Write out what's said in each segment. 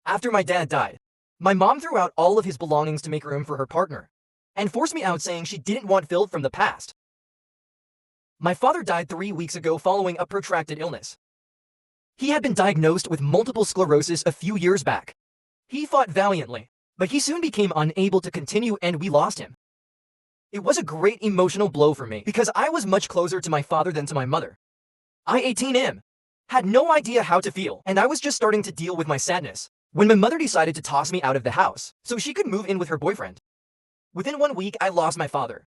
After my dad died, my mom threw out all of his belongings to make room for her partner, and forced me out saying she didn't want Phil from the past. My father died 3 weeks ago following a protracted illness. He had been diagnosed with multiple sclerosis a few years back. He fought valiantly, but he soon became unable to continue and we lost him. It was a great emotional blow for me because I was much closer to my father than to my mother. I, 18M, had no idea how to feel, and I was just starting to deal with my sadness when my mother decided to toss me out of the house so she could move in with her boyfriend. Within 1 week, I lost my father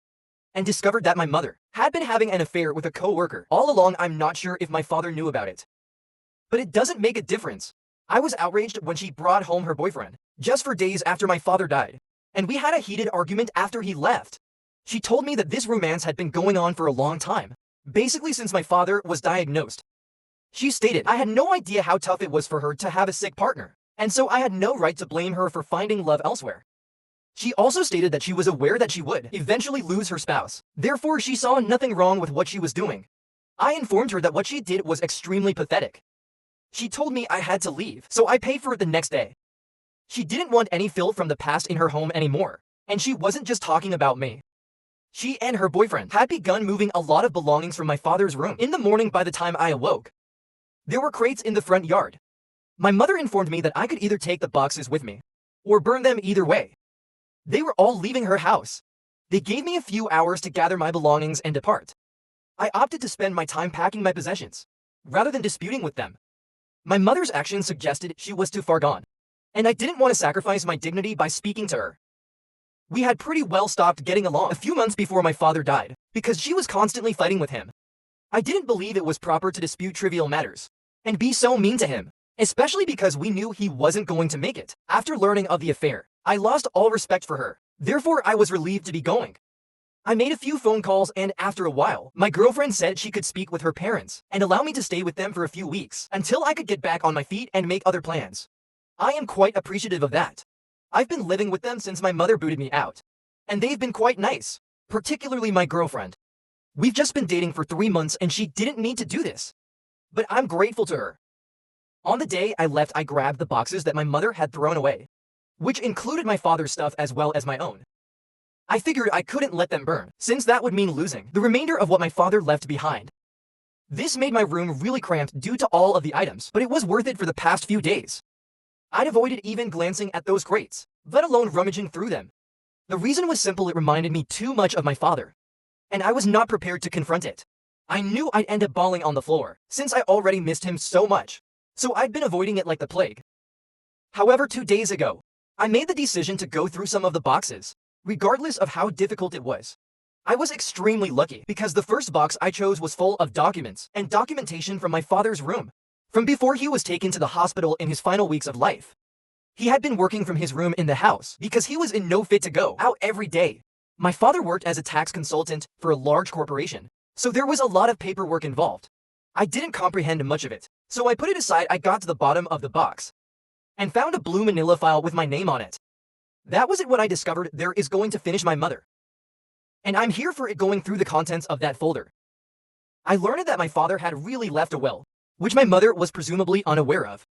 and discovered that my mother had been having an affair with a co-worker. All along, I'm not sure if my father knew about it. But it doesn't make a difference. I was outraged when she brought home her boyfriend just for days after my father died, and we had a heated argument after he left. She told me that this romance had been going on for a long time, basically since my father was diagnosed. She stated I had no idea how tough it was for her to have a sick partner, and so I had no right to blame her for finding love elsewhere. She also stated that she was aware that she would eventually lose her spouse, therefore she saw nothing wrong with what she was doing. I informed her that what she did was extremely pathetic. She told me I had to leave, so I paid for it the next day. She didn't want any Phil from the past in her home anymore, and she wasn't just talking about me. She and her boyfriend had begun moving a lot of belongings from my father's room. In the morning by the time I awoke, there were crates in the front yard. My mother informed me that I could either take the boxes with me or burn them either way. They were all leaving her house. They gave me a few hours to gather my belongings and depart. I opted to spend my time packing my possessions, rather than disputing with them. My mother's actions suggested she was too far gone, and I didn't want to sacrifice my dignity by speaking to her. We had pretty well stopped getting along a few months before my father died, because she was constantly fighting with him. I didn't believe it was proper to dispute trivial matters and be so mean to him, especially because we knew he wasn't going to make it. After learning of the affair, I lost all respect for her. Therefore, I was relieved to be going. I made a few phone calls, and after a while, my girlfriend said she could speak with her parents and allow me to stay with them for a few weeks until I could get back on my feet and make other plans. I am quite appreciative of that. I've been living with them since my mother booted me out, and they've been quite nice, particularly my girlfriend. We've just been dating for 3 months and she didn't need to do this, but I'm grateful to her. On the day I left, I grabbed the boxes that my mother had thrown away, which included my father's stuff as well as my own. I figured I couldn't let them burn, since that would mean losing the remainder of what my father left behind. This made my room really cramped due to all of the items, but it was worth it for the past few days. I'd avoided even glancing at those crates, let alone rummaging through them. The reason was simple: it reminded me too much of my father, and I was not prepared to confront it. I knew I'd end up bawling on the floor, since I already missed him so much, so I'd been avoiding it like the plague. However, 2 days ago, I made the decision to go through some of the boxes, regardless of how difficult it was. I was extremely lucky because the first box I chose was full of documents and documentation from my father's room, from before he was taken to the hospital in his final weeks of life. He had been working from his room in the house because he was in no fit to go out every day. My father worked as a tax consultant for a large corporation, so there was a lot of paperwork involved. I didn't comprehend much of it, so I put it aside. I got to the bottom of the box and found a blue manila file with my name on it. That was it when I discovered there is going to finish my mother. And I'm here for it. Going through the contents of that folder, I learned that my father had really left a will, which my mother was presumably unaware of.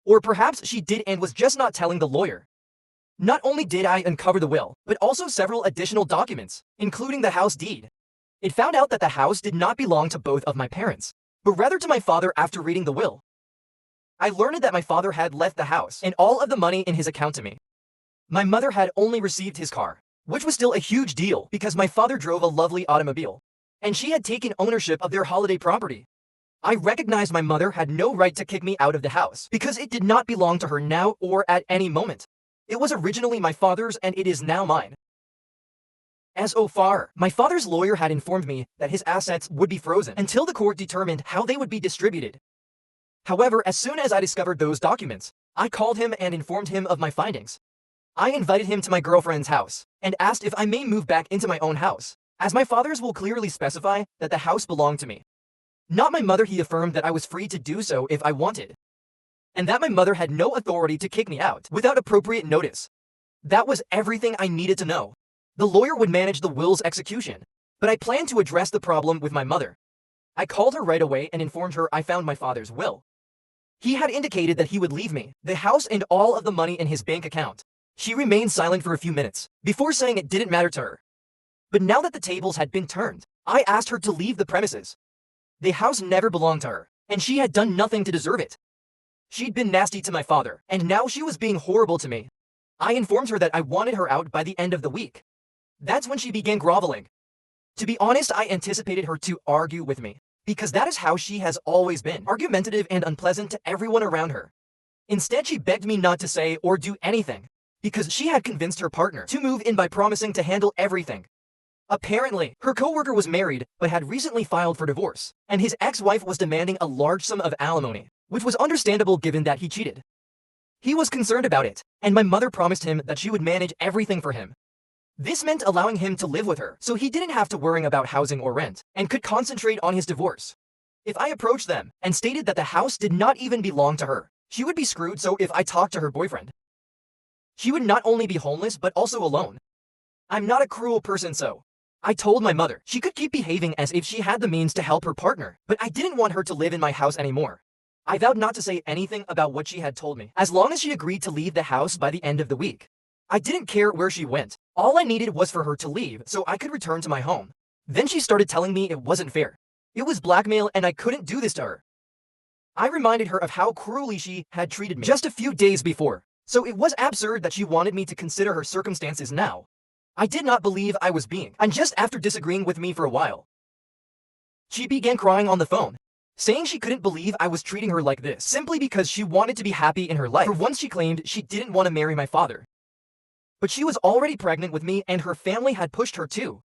Or perhaps she did and was just not telling the lawyer. Not only did I uncover the will, but also several additional documents, including the house deed. It found out that the house did not belong to both of my parents, but rather to my father. After reading the will, I learned that my father had left the house and all of the money in his account to me. My mother had only received his car, which was still a huge deal because my father drove a lovely automobile, and she had taken ownership of their holiday property. I recognized my mother had no right to kick me out of the house because it did not belong to her now or at any moment. It was originally my father's and it is now mine. As so far, my father's lawyer had informed me that his assets would be frozen until the court determined how they would be distributed. However, as soon as I discovered those documents, I called him and informed him of my findings. I invited him to my girlfriend's house and asked if I may move back into my own house, as my father's will clearly specify that the house belonged to me, not my mother. He affirmed that I was free to do so if I wanted, and that my mother had no authority to kick me out without appropriate notice. That was everything I needed to know. The lawyer would manage the will's execution, but I planned to address the problem with my mother. I called her right away and informed her I found my father's will. He had indicated that he would leave me the house and all of the money in his bank account. She remained silent for a few minutes before saying it didn't matter to her. But now that the tables had been turned, I asked her to leave the premises. The house never belonged to her, and she had done nothing to deserve it. She'd been nasty to my father, and now she was being horrible to me. I informed her that I wanted her out by the end of the week. That's when she began groveling. To be honest, I anticipated her to argue with me, because that is how she has always been, argumentative and unpleasant to everyone around her. Instead, she begged me not to say or do anything, because she had convinced her partner to move in by promising to handle everything. Apparently, her coworker was married but had recently filed for divorce, and his ex-wife was demanding a large sum of alimony, which was understandable given that he cheated. He was concerned about it, and my mother promised him that she would manage everything for him. This meant allowing him to live with her, so he didn't have to worry about housing or rent, and could concentrate on his divorce. If I approached them and stated that the house did not even belong to her, she would be screwed. So if I talked to her boyfriend, she would not only be homeless but also alone. I'm not a cruel person, so I told my mother she could keep behaving as if she had the means to help her partner, but I didn't want her to live in my house anymore. I vowed not to say anything about what she had told me, as long as she agreed to leave the house by the end of the week. I didn't care where she went. All I needed was for her to leave so I could return to my home. Then she started telling me it wasn't fair. It was blackmail and I couldn't do this to her. I reminded her of how cruelly she had treated me just a few days before, so it was absurd that she wanted me to consider her circumstances now. I did not believe I was being unjust after disagreeing with me for a while. She began crying on the phone, saying she couldn't believe I was treating her like this simply because she wanted to be happy in her life. For once, she claimed she didn't want to marry my father. But she was already pregnant with me and her family had pushed her too.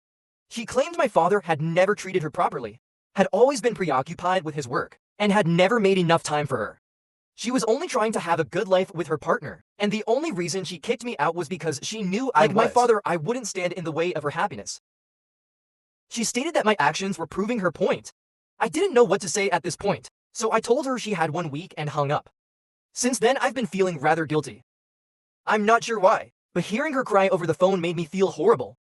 She claimed my father had never treated her properly, had always been preoccupied with his work, and had never made enough time for her. She was only trying to have a good life with her partner, and the only reason she kicked me out was because she knew like my father I wouldn't stand in the way of her happiness. She stated that my actions were proving her point. I didn't know what to say at this point, so I told her she had 1 week and hung up. Since then, I've been feeling rather guilty. I'm not sure why, but hearing her cry over the phone made me feel horrible.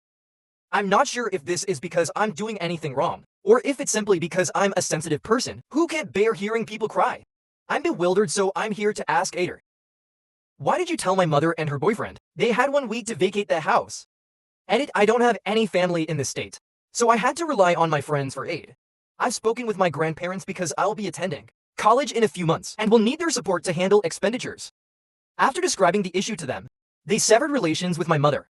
I'm not sure if this is because I'm doing anything wrong, or if it's simply because I'm a sensitive person who can't bear hearing people cry. I'm bewildered, so I'm here to ask Ader. Why did you tell my mother and her boyfriend they had 1 week to vacate the house? Edit, I don't have any family in this state, so I had to rely on my friends for aid. I've spoken with my grandparents because I'll be attending college in a few months and will need their support to handle expenditures. After describing the issue to them, they severed relations with my mother.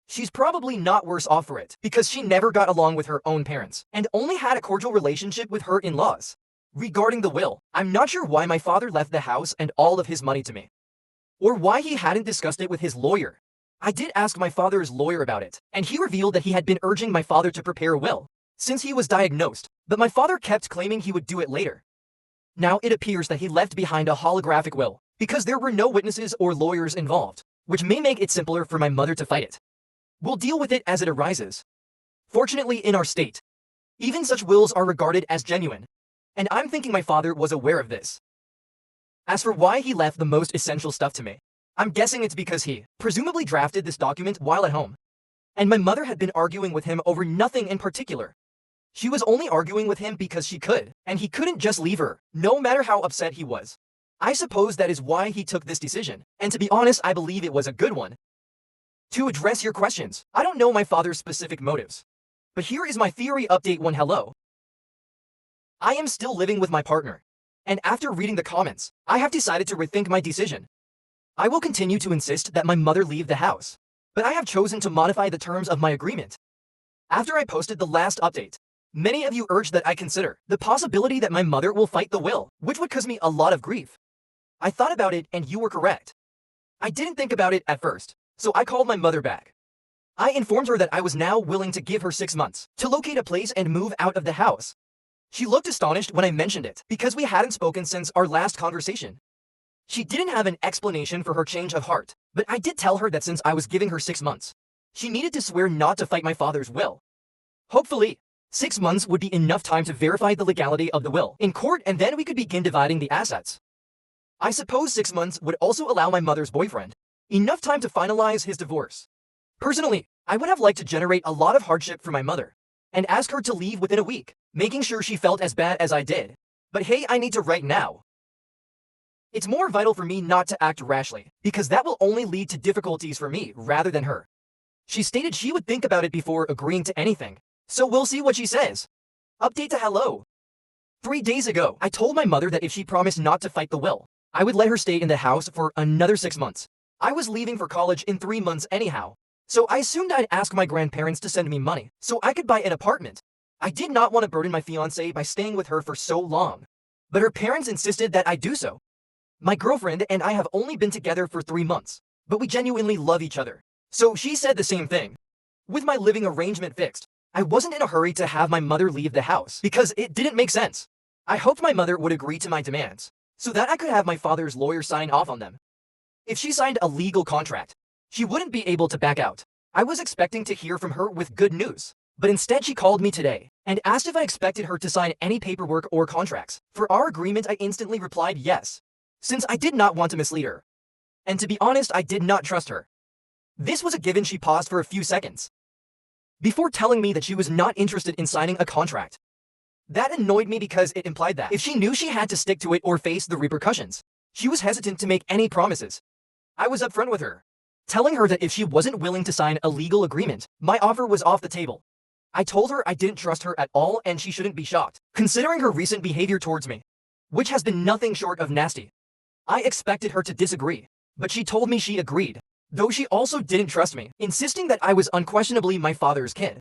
She's probably not worse off for it because she never got along with her own parents and only had a cordial relationship with her in-laws. Regarding the will, I'm not sure why my father left the house and all of his money to me, or why he hadn't discussed it with his lawyer. I did ask my father's lawyer about it, and he revealed that he had been urging my father to prepare a will since he was diagnosed, but my father kept claiming he would do it later. Now it appears that he left behind a holographic will because there were no witnesses or lawyers involved, which may make it simpler for my mother to fight it. We'll deal with it as it arises. Fortunately, in our state, even such wills are regarded as genuine, and I'm thinking my father was aware of this. As for why he left the most essential stuff to me, I'm guessing it's because he presumably drafted this document while at home, and my mother had been arguing with him over nothing in particular. She was only arguing with him because she could, and he couldn't just leave her, no matter how upset he was. I suppose that is why he took this decision, and to be honest, I believe it was a good one. To address your questions, I don't know my father's specific motives, but here is my theory update 1. Hello. I am still living with my partner, and after reading the comments, I have decided to rethink my decision. I will continue to insist that my mother leave the house, but I have chosen to modify the terms of my agreement. After I posted the last update, many of you urged that I consider the possibility that my mother will fight the will, which would cause me a lot of grief. I thought about it and you were correct. I didn't think about it at first, so I called my mother back. I informed her that I was now willing to give her 6 months to locate a place and move out of the house. She looked astonished when I mentioned it because we hadn't spoken since our last conversation. She didn't have an explanation for her change of heart, but I did tell her that since I was giving her 6 months, she needed to swear not to fight my father's will. Hopefully, 6 months would be enough time to verify the legality of the will in court, and then we could begin dividing the assets. I suppose 6 months would also allow my mother's boyfriend enough time to finalize his divorce. Personally, I would have liked to generate a lot of hardship for my mother and ask her to leave within a week, making sure she felt as bad as I did. But hey, I need to write now. It's more vital for me not to act rashly, because that will only lead to difficulties for me rather than her. She stated she would think about it before agreeing to anything, so we'll see what she says. Update to hello. 3 days ago, I told my mother that if she promised not to fight the will, I would let her stay in the house for another 6 months. I was leaving for college in 3 months anyhow, so I assumed I'd ask my grandparents to send me money so I could buy an apartment. I did not want to burden my fiancée by staying with her for so long, but her parents insisted that I do so. My girlfriend and I have only been together for 3 months, but we genuinely love each other. So she said the same thing. With my living arrangement fixed, I wasn't in a hurry to have my mother leave the house because it didn't make sense. I hoped my mother would agree to my demands so that I could have my father's lawyer sign off on them. If she signed a legal contract, she wouldn't be able to back out. I was expecting to hear from her with good news, but instead she called me today and asked if I expected her to sign any paperwork or contracts. For our agreement, I instantly replied yes, since I did not want to mislead her. And to be honest, I did not trust her. This was a given. She paused for a few seconds before telling me that she was not interested in signing a contract. That annoyed me because it implied that if she knew she had to stick to it or face the repercussions, she was hesitant to make any promises. I was upfront with her, telling her that if she wasn't willing to sign a legal agreement, my offer was off the table. I told her I didn't trust her at all and she shouldn't be shocked, considering her recent behavior towards me, which has been nothing short of nasty. I expected her to disagree, but she told me she agreed, though she also didn't trust me, insisting that I was unquestionably my father's kid.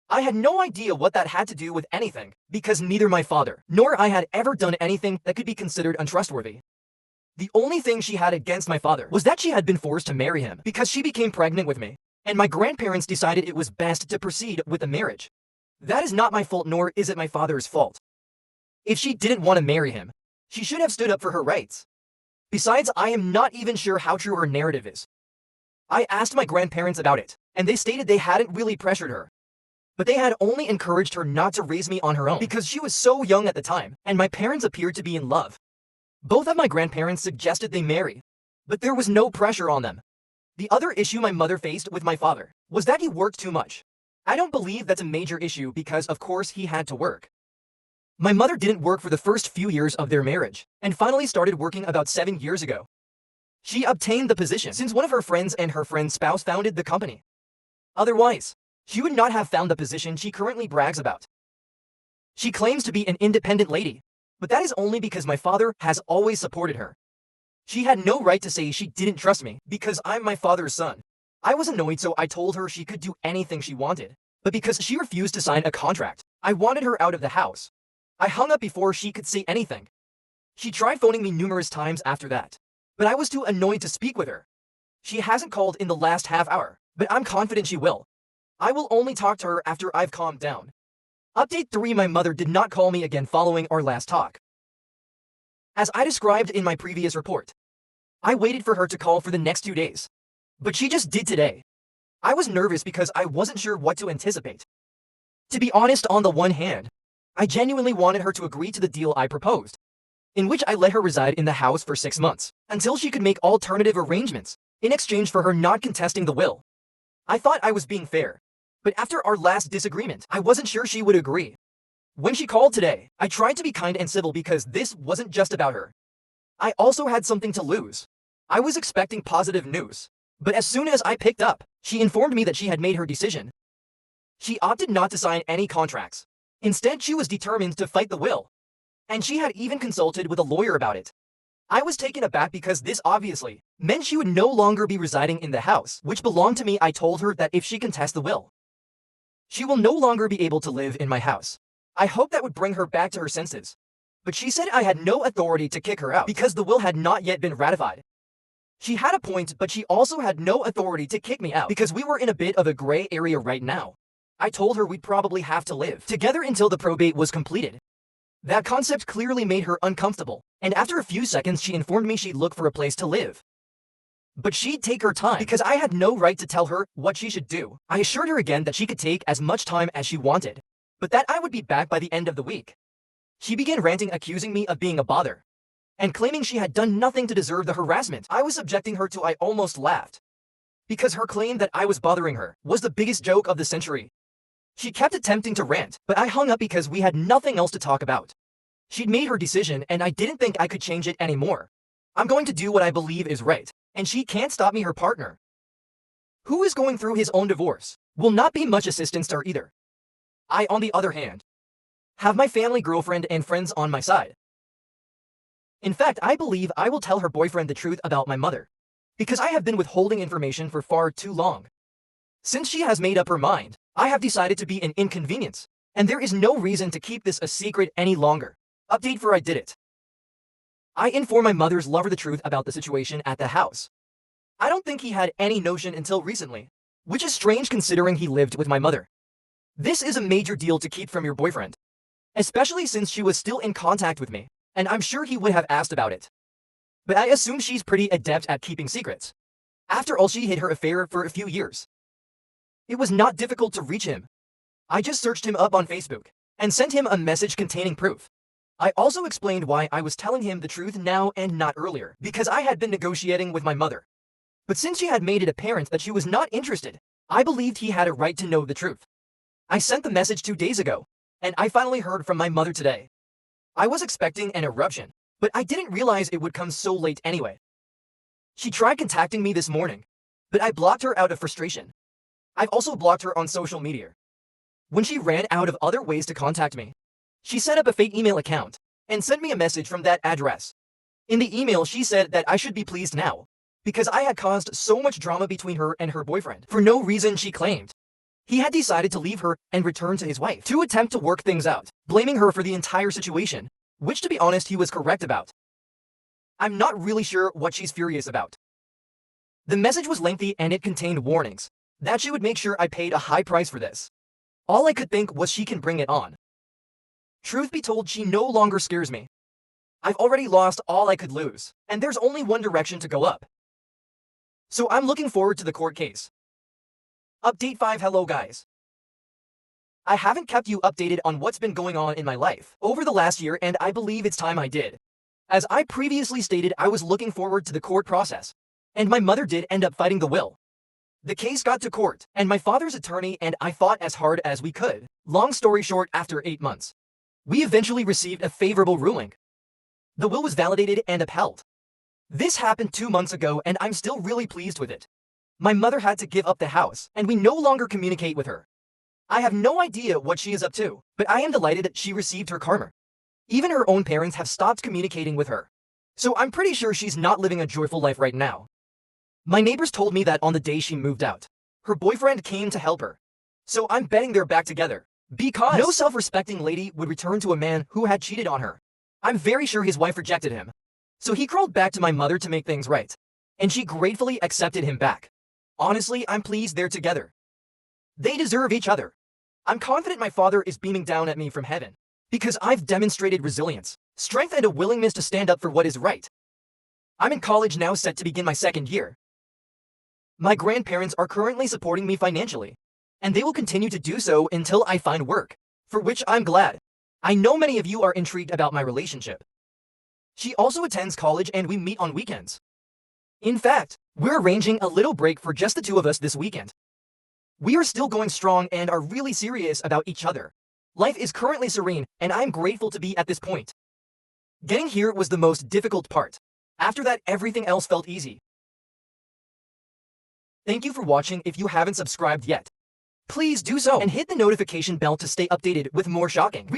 I had no idea what that had to do with anything, because neither my father nor I had ever done anything that could be considered untrustworthy. The only thing she had against my father was that she had been forced to marry him because she became pregnant with me, and my grandparents decided it was best to proceed with the marriage. That is not my fault, nor is it my father's fault. If she didn't want to marry him, she should have stood up for her rights. Besides, I am not even sure how true her narrative is. I asked my grandparents about it, and they stated they hadn't really pressured her, but they had only encouraged her not to raise me on her own because she was so young at the time, and my parents appeared to be in love. Both of my grandparents suggested they marry, but there was no pressure on them. The other issue my mother faced with my father was that he worked too much. I don't believe that's a major issue because of course he had to work. My mother didn't work for the first few years of their marriage, and finally started working about 7 years ago. She obtained the position since one of her friends and her friend's spouse founded the company. Otherwise, she would not have found the position she currently brags about. She claims to be an independent lady, but that is only because my father has always supported her. She had no right to say she didn't trust me because I'm my father's son. I was annoyed, so I told her she could do anything she wanted, but because she refused to sign a contract, I wanted her out of the house. I hung up before she could say anything. She tried phoning me numerous times after that, but I was too annoyed to speak with her. She hasn't called in the last half hour, but I'm confident she will. I will only talk to her after I've calmed down. Update 3: My mother did not call me again following our last talk. As I described in my previous report, I waited for her to call for the next 2 days, but she just did today. I was nervous because I wasn't sure what to anticipate. To be honest, on the one hand, I genuinely wanted her to agree to the deal I proposed, in which I let her reside in the house for 6 months, until she could make alternative arrangements, in exchange for her not contesting the will. I thought I was being fair, but after our last disagreement, I wasn't sure she would agree. When she called today, I tried to be kind and civil because this wasn't just about her. I also had something to lose. I was expecting positive news, but as soon as I picked up, she informed me that she had made her decision. She opted not to sign any contracts. Instead, she was determined to fight the will, and she had even consulted with a lawyer about it. I was taken aback because this obviously meant she would no longer be residing in the house, which belonged to me. I told her that if she contests the will, she will no longer be able to live in my house. I hoped that would bring her back to her senses, but she said I had no authority to kick her out because the will had not yet been ratified. She had a point, but she also had no authority to kick me out because we were in a bit of a gray area right now. I told her we'd probably have to live together until the probate was completed. That concept clearly made her uncomfortable, and after a few seconds she informed me she'd look for a place to live. But she'd take her time because I had no right to tell her what she should do. I assured her again that she could take as much time as she wanted, but that I would be back by the end of the week. She began ranting, accusing me of being a bother, and claiming she had done nothing to deserve the harassment I was subjecting her to. I almost laughed, because her claim that I was bothering her was the biggest joke of the century. She kept attempting to rant, but I hung up because we had nothing else to talk about. She'd made her decision and I didn't think I could change it anymore. I'm going to do what I believe is right, and she can't stop me. Her partner, who is going through his own divorce, will not be much assistance to her either. I, on the other hand, have my family, girlfriend, and friends on my side. In fact, I believe I will tell her boyfriend the truth about my mother, because I have been withholding information for far too long. Since she has made up her mind, I have decided to be an inconvenience, and there is no reason to keep this a secret any longer. Update for I did it. I informed my mother's lover the truth about the situation at the house. I don't think he had any notion until recently, which is strange considering he lived with my mother. This is a major deal to keep from your boyfriend, especially since she was still in contact with me, and I'm sure he would have asked about it. But I assume she's pretty adept at keeping secrets. After all, she hid her affair for a few years. It was not difficult to reach him. I just searched him up on Facebook and sent him a message containing proof. I also explained why I was telling him the truth now and not earlier, because I had been negotiating with my mother. But since she had made it apparent that she was not interested, I believed he had a right to know the truth. I sent the message 2 days ago, and I finally heard from my mother today. I was expecting an eruption, but I didn't realize it would come so late anyway. She tried contacting me this morning, but I blocked her out of frustration. I've also blocked her on social media. When she ran out of other ways to contact me, she set up a fake email account and sent me a message from that address. In the email, she said that I should be pleased now, because I had caused so much drama between her and her boyfriend for no reason, she claimed. He had decided to leave her and return to his wife to attempt to work things out, blaming her for the entire situation, which to be honest he was correct about. I'm not really sure what she's furious about. The message was lengthy and it contained warnings that she would make sure I paid a high price for this. All I could think was she can bring it on. Truth be told, she no longer scares me. I've already lost all I could lose, and there's only one direction to go up. So I'm looking forward to the court case. Update 5. Hello guys. I haven't kept you updated on what's been going on in my life over the last year, and I believe it's time I did. As I previously stated, I was looking forward to the court process, and my mother did end up fighting the will. The case got to court, and my father's attorney and I fought as hard as we could. Long story short, after 8 months, we eventually received a favorable ruling. The will was validated and upheld. This happened 2 months ago, and I'm still really pleased with it. My mother had to give up the house, and we no longer communicate with her. I have no idea what she is up to, but I am delighted that she received her karma. Even her own parents have stopped communicating with her, so I'm pretty sure she's not living a joyful life right now. My neighbors told me that on the day she moved out, her boyfriend came to help her, so I'm betting they're back together, because no self-respecting lady would return to a man who had cheated on her. I'm very sure his wife rejected him, so he crawled back to my mother to make things right, and she gratefully accepted him back. Honestly, I'm pleased they're together. They deserve each other. I'm confident my father is beaming down at me from heaven, because I've demonstrated resilience, strength, and a willingness to stand up for what is right. I'm in college now, set to begin my 2nd year. My grandparents are currently supporting me financially, and they will continue to do so until I find work, for which I'm glad. I know many of you are intrigued about my relationship. She also attends college and we meet on weekends. In fact, we're arranging a little break for just the 2 of us this weekend. We are still going strong and are really serious about each other. Life is currently serene, and I'm grateful to be at this point. Getting here was the most difficult part. After that, everything else felt easy. Thank you for watching. If you haven't subscribed yet, please do so and hit the notification bell to stay updated with more shocking